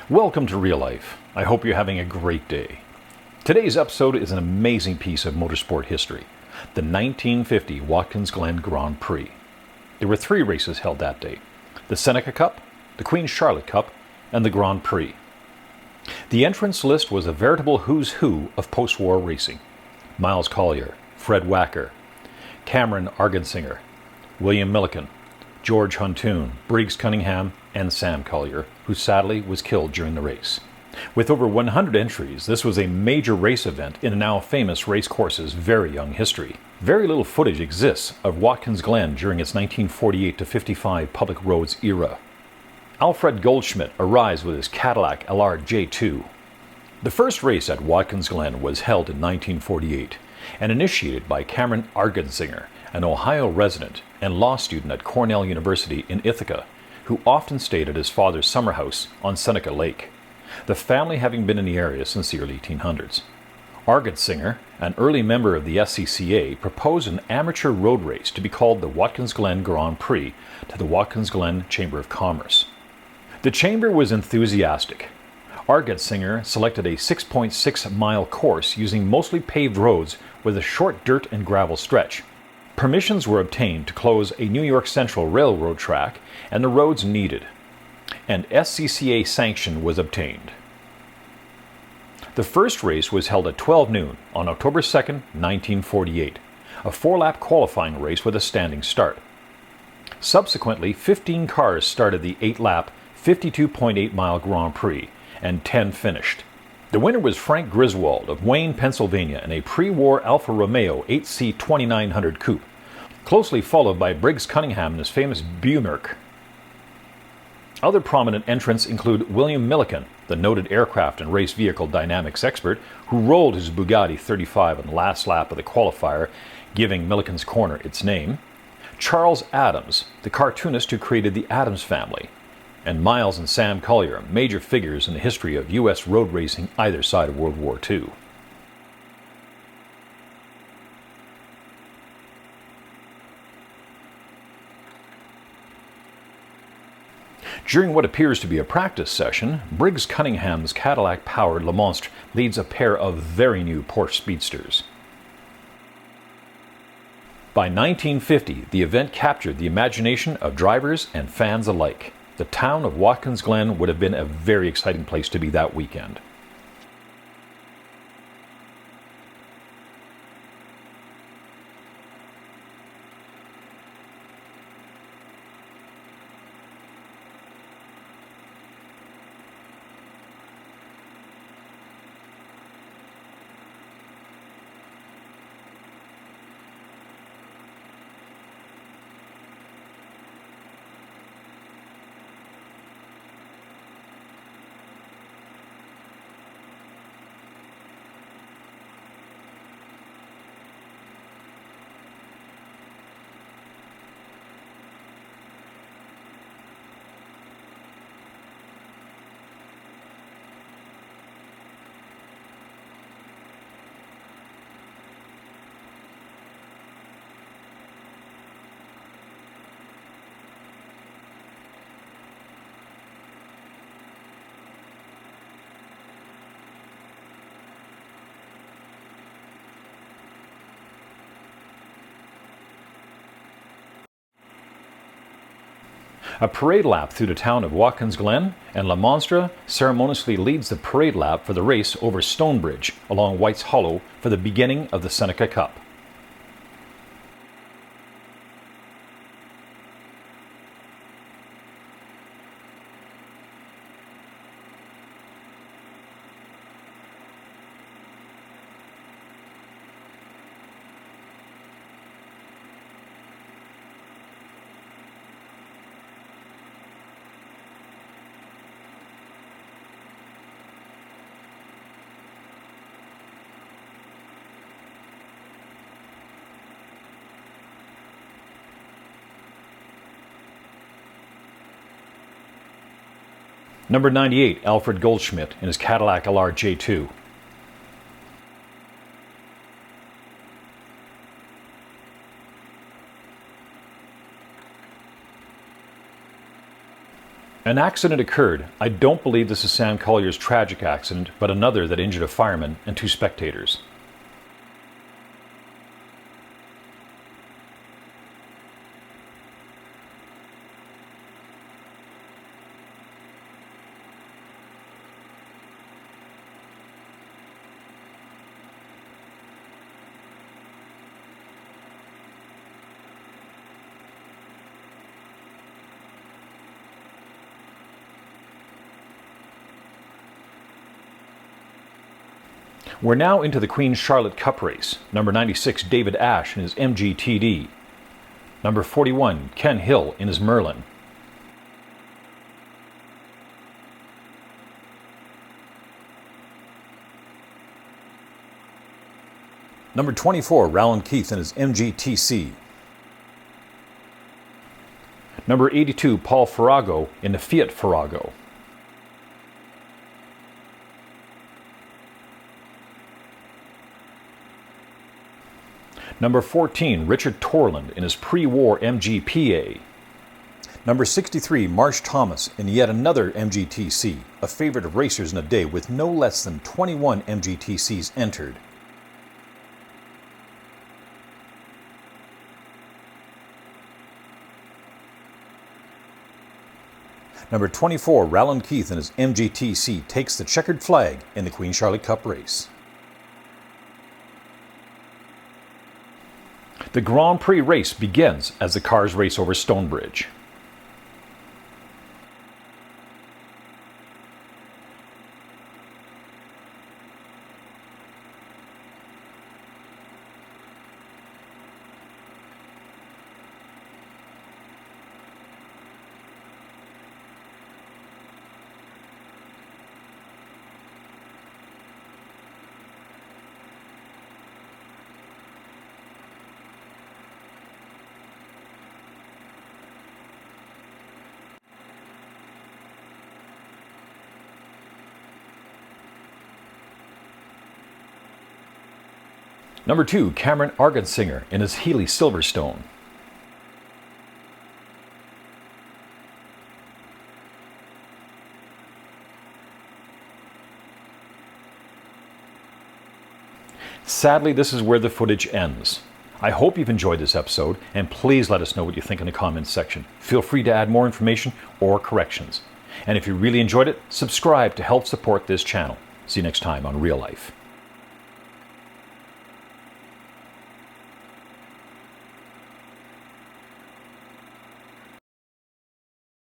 Welcome to Real Life. I hope you're having a great day. Today's episode is an amazing piece of motorsport history, the 1950 Watkins Glen Grand Prix. There were 3 races held that day: the Seneca Cup, the Queen Charlotte Cup, and the Grand Prix. The entrance list was a veritable who's who of post-war racing. Miles Collier, Fred Wacker, Cameron Argetsinger, William Milikin, George Huntoon, Briggs Cunningham, and Sam Collier, who sadly was killed during the race. With over 100 entries, this was a major race event in a now famous race course's very young history. Very little footage exists of Watkins Glen during its 1948 to 55 public roads era. Alfred Goldschmidt arrives with his Cadillac Allard J2. The first race at Watkins Glen was held in 1948 and initiated by Cameron Argetsinger, an Ohio resident and law student at Cornell University in Ithaca, who often stayed at his father's summer house on Seneca Lake, the family having been in the area since the early 1800s. Argetsinger, an early member of the SCCA, proposed an amateur road race to be called the Watkins Glen Grand Prix to the Watkins Glen Chamber of Commerce. The chamber was enthusiastic. Argetsinger selected a 6.6-mile course using mostly paved roads with a short dirt and gravel stretch. Permissions were obtained to close a New York Central Railroad track and the roads needed, and SCCA sanction was obtained. The first race was held at 12 noon on October 2, 1948, a 4-lap qualifying race with a standing start. Subsequently, 15 cars started the 8-lap, 52.8-mile Grand Prix, and 10 finished. The winner was Frank Griswold of Wayne, Pennsylvania, in a pre-war Alfa Romeo 8C 2900 coupe, closely followed by Briggs Cunningham in his famous Bumerk. Other prominent entrants include William Milikin, the noted aircraft and race vehicle dynamics expert, who rolled his Bugatti 35 on the last lap of the qualifier, giving Milikin's corner its name; Charles Adams, the cartoonist who created the Addams Family; and Miles and Sam Collier, major figures in the history of U.S. road racing either side of World War II. During what appears to be a practice session, Briggs Cunningham's Cadillac-powered LeMonstre leads a pair of very new Porsche Speedsters. By 1950, the event captured the imagination of drivers and fans alike. The town of Watkins Glen would have been a very exciting place to be that weekend. A parade lap through the town of Watkins Glen, and LeMonstre ceremoniously leads the parade lap for the race over Stonebridge along White's Hollow for the beginning of the Seneca Cup. Number 98, Alfred Goldschmidt in his Cadillac Allard J2. An accident occurred. I don't believe this is Sam Collier's tragic accident, but another that injured a fireman and 2 spectators. We're now into the Queen Charlotte Cup race. Number 96, David Ashe in his MGTD. Number 41, Ken Hill in his Merlin. Number 24, Rowland Keith in his MGTC. Number 82, Paul Farrago in the Fiat Farrago. Number 14, Richard Torland in his pre-war MGPA. Number 63, Marsh Thomas in yet another MGTC, a favorite of racers in a day with no less than 21 MGTCs entered. Number 24, Rowland Keith in his MGTC takes the checkered flag in the Queen Charlotte Cup race. The Grand Prix race begins as the cars race over Stonebridge. Number 2, Cameron Argetsinger in his Healy Silverstone. Sadly, this is where the footage ends. I hope you've enjoyed this episode, and please let us know what you think in the comments section. Feel free to add more information or corrections. And if you really enjoyed it, subscribe to help support this channel. See you next time on Real Life.